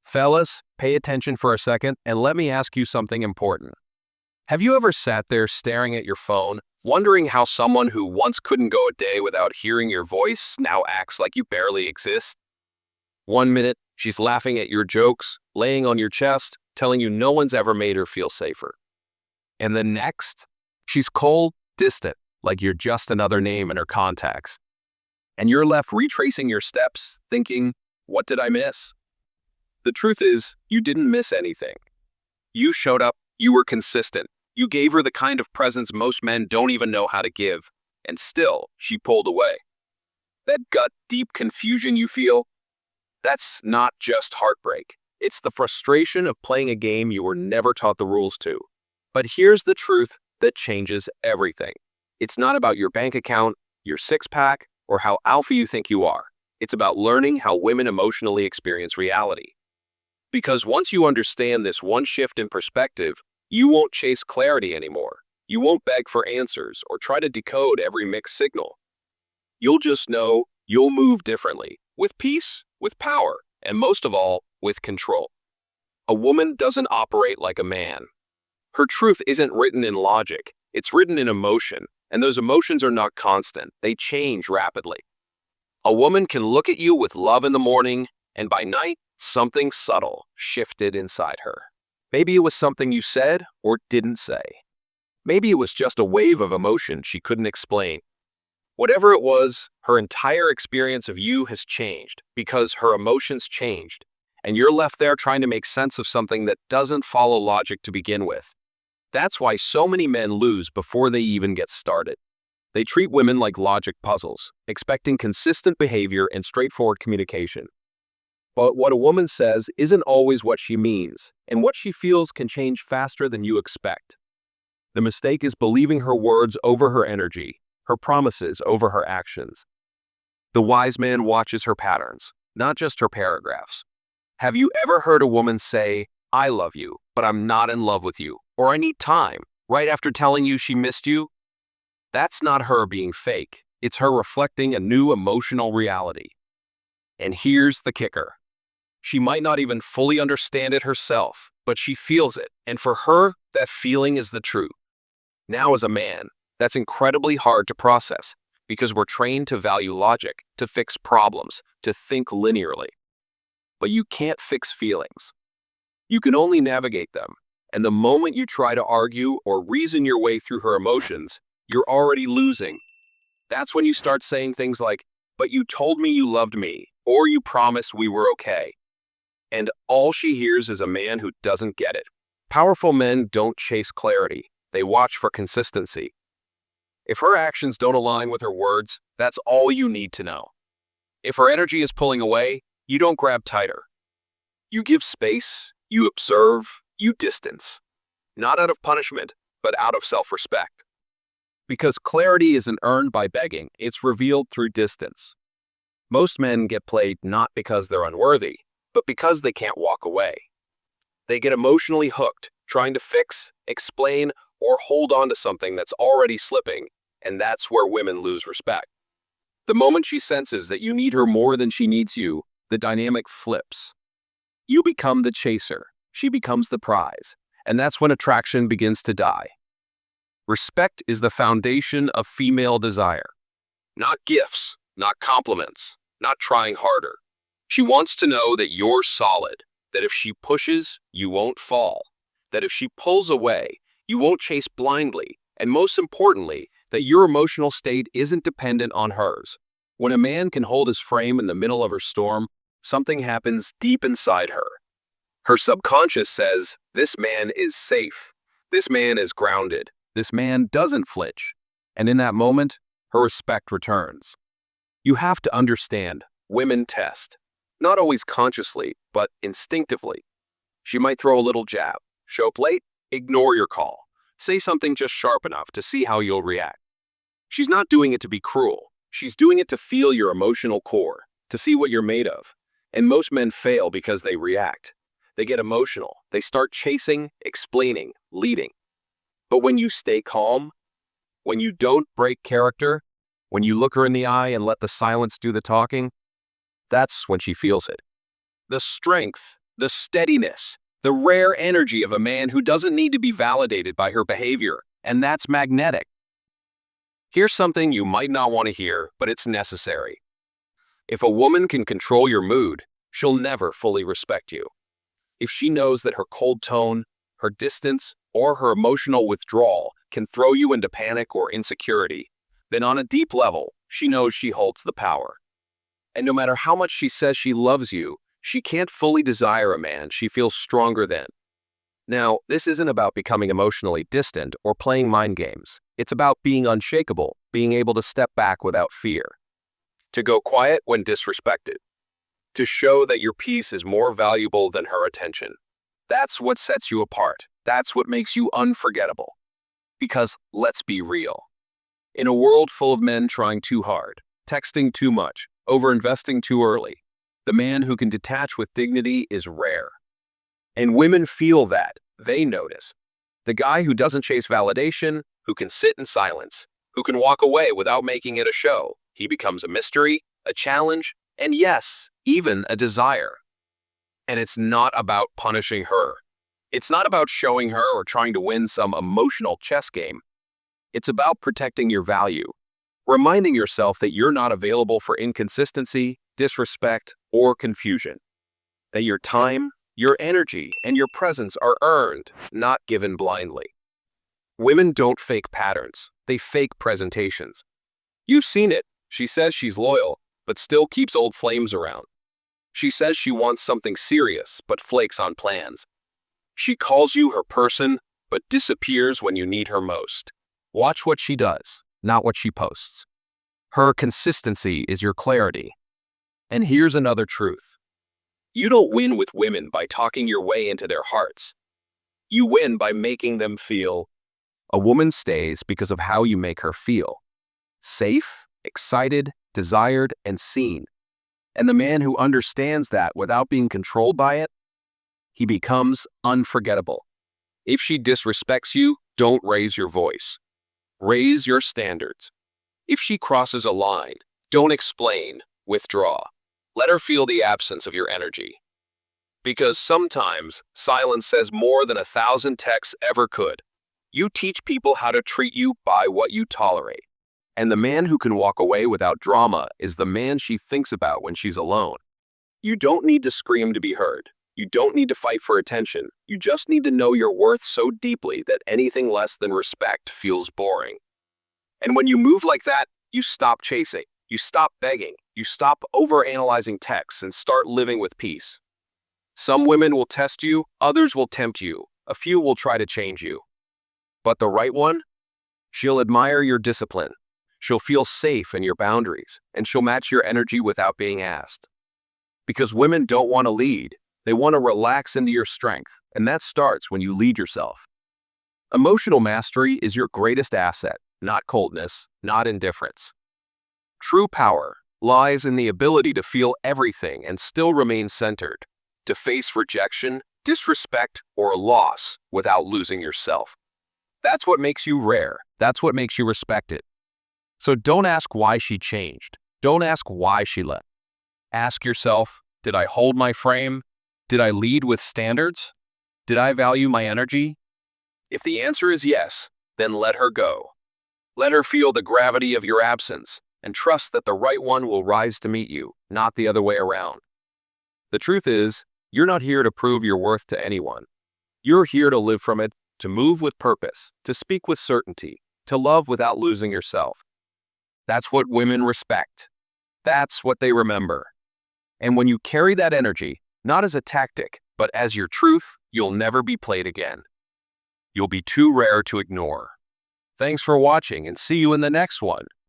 Fellas, pay attention for a second and let me ask you something important. Have you ever sat there staring at your phone, wondering how someone who once couldn't go a day without hearing your voice now acts like you barely exist? One minute, she's laughing at your jokes, laying on your chest, telling you no one's ever made her feel safer. And the next, she's cold, distant, like you're just another name in her contacts. And you're left retracing your steps, thinking, what did I miss? The truth is, you didn't miss anything. You showed up, you were consistent, you gave her the kind of presence most men don't even know how to give, and still, she pulled away. That gut deep confusion you feel, that's not just heartbreak. It's the frustration of playing a game you were never taught the rules to. But here's the truth that changes everything. It's not about your bank account, your six-pack, or how alpha you think you are. It's about learning how women emotionally experience reality. Because once you understand this one shift in perspective, you won't chase clarity anymore. You won't beg for answers or try to decode every mixed signal. You'll just know you'll move differently, with peace, with power, and most of all, with control. A woman doesn't operate like a man. Her truth isn't written in logic, it's written in emotion, and those emotions are not constant, they change rapidly. A woman can look at you with love in the morning, and by night, something subtle shifted inside her. Maybe it was something you said or didn't say. Maybe it was just a wave of emotion she couldn't explain. Whatever it was, her entire experience of you has changed because her emotions changed, and you're left there trying to make sense of something that doesn't follow logic to begin with. That's why so many men lose before they even get started. They treat women like logic puzzles, expecting consistent behavior and straightforward communication. But what a woman says isn't always what she means, and what she feels can change faster than you expect. The mistake is believing her words over her energy, her promises over her actions. The wise man watches her patterns, not just her paragraphs. Have you ever heard a woman say, "I love you, but I'm not in love with you," or "I need time," right after telling you she missed you? That's not her being fake. It's her reflecting a new emotional reality. And here's the kicker. She might not even fully understand it herself, but she feels it, and for her, that feeling is the truth. Now as a man, that's incredibly hard to process, because we're trained to value logic, to fix problems, to think linearly. But you can't fix feelings. You can only navigate them, and the moment you try to argue or reason your way through her emotions, you're already losing. That's when you start saying things like, "But you told me you loved me," or "You promised we were okay." And all she hears is a man who doesn't get it. Powerful men don't chase clarity, they watch for consistency. If her actions don't align with her words, that's all you need to know. If her energy is pulling away, you don't grab tighter. You give space, you observe, you distance. Not out of punishment, but out of self-respect. Because clarity isn't earned by begging, it's revealed through distance. Most men get played not because they're unworthy, but because they can't walk away. They get emotionally hooked, trying to fix, explain, or hold on to something that's already slipping, and that's where women lose respect. The moment she senses that you need her more than she needs you, the dynamic flips. You become the chaser, she becomes the prize, and that's when attraction begins to die. Respect is the foundation of female desire. Not gifts, not compliments, not trying harder. She wants to know that you're solid, that if she pushes, you won't fall, that if she pulls away, you won't chase blindly, and most importantly, that your emotional state isn't dependent on hers. When a man can hold his frame in the middle of her storm, something happens deep inside her. Her subconscious says, "This man is safe. This man is grounded. This man doesn't flinch." And in that moment, her respect returns. You have to understand, women test. Not always consciously, but instinctively. She might throw a little jab, show up late, ignore your call, say something just sharp enough to see how you'll react. She's not doing it to be cruel. She's doing it to feel your emotional core, to see what you're made of. And most men fail because they react. They get emotional. They start chasing, explaining, leading. But when you stay calm, when you don't break character, when you look her in the eye and let the silence do the talking, that's when she feels it. The strength the steadiness, the rare energy of a man who doesn't need to be validated by her behavior, and that's magnetic. Here's something you might not want to hear, but it's necessary. If a woman can control your mood, she'll never fully respect you. If she knows that her cold tone, her distance, or her emotional withdrawal can throw you into panic or insecurity, then on a deep level, she knows she holds the power. And no matter how much she says she loves you, she can't fully desire a man she feels stronger than. Now, this isn't about becoming emotionally distant or playing mind games. It's about being unshakable, being able to step back without fear, to go quiet when disrespected, to show that your peace is more valuable than her attention. That's what sets you apart. That's what makes you unforgettable. Because let's be real. In a world full of men trying too hard, texting too much, overinvesting too early, the man who can detach with dignity is rare. And women feel that. They notice. The guy who doesn't chase validation, who can sit in silence, who can walk away without making it a show, he becomes a mystery, a challenge, and yes, even a desire. And it's not about punishing her. It's not about showing her or trying to win some emotional chess game. It's about protecting your value, reminding yourself that you're not available for inconsistency, disrespect, or confusion. That your time, your energy, and your presence are earned, not given blindly. Women don't fake patterns, they fake presentations. You've seen it. She says she's loyal, but still keeps old flames around. She says she wants something serious, but flakes on plans. She calls you her person, but disappears when you need her most. Watch what she does, not what she posts. Her consistency is your clarity. And here's another truth. You don't win with women by talking your way into their hearts. You win by making them feel. A woman stays because of how you make her feel. Safe, excited, desired, and seen. And the man who understands that without being controlled by it, he becomes unforgettable. If she disrespects you, don't raise your voice. Raise your standards. If she crosses a line, don't explain, withdraw. Let her feel the absence of your energy. Because sometimes silence says more than 1,000 texts ever could. You teach people how to treat you by what you tolerate. And the man who can walk away without drama is the man she thinks about when she's alone. You don't need to scream to be heard. You don't need to fight for attention. You just need to know your worth so deeply that anything less than respect feels boring. And when you move like that, you stop chasing. You stop begging. You stop overanalyzing texts and start living with peace. Some women will test you, others will tempt you, a few will try to change you. But the right one? She'll admire your discipline. She'll feel safe in your boundaries, and she'll match your energy without being asked. Because women don't want to lead, they want to relax into your strength, and that starts when you lead yourself. Emotional mastery is your greatest asset, not coldness, not indifference. True power lies in the ability to feel everything and still remain centered, to face rejection, disrespect, or loss without losing yourself. That's what makes you rare. That's what makes you respected. So don't ask why she changed. Don't ask why she left. Ask yourself, did I hold my frame? Did I lead with standards? Did I value my energy? If the answer is yes, then let her go. Let her feel the gravity of your absence and trust that the right one will rise to meet you, not the other way around. The truth is, you're not here to prove your worth to anyone. You're here to live from it, to move with purpose, to speak with certainty, to love without losing yourself. That's what women respect. That's what they remember. And when you carry that energy, not as a tactic, but as your truth, you'll never be played again. You'll be too rare to ignore. Thanks for watching and see you in the next one.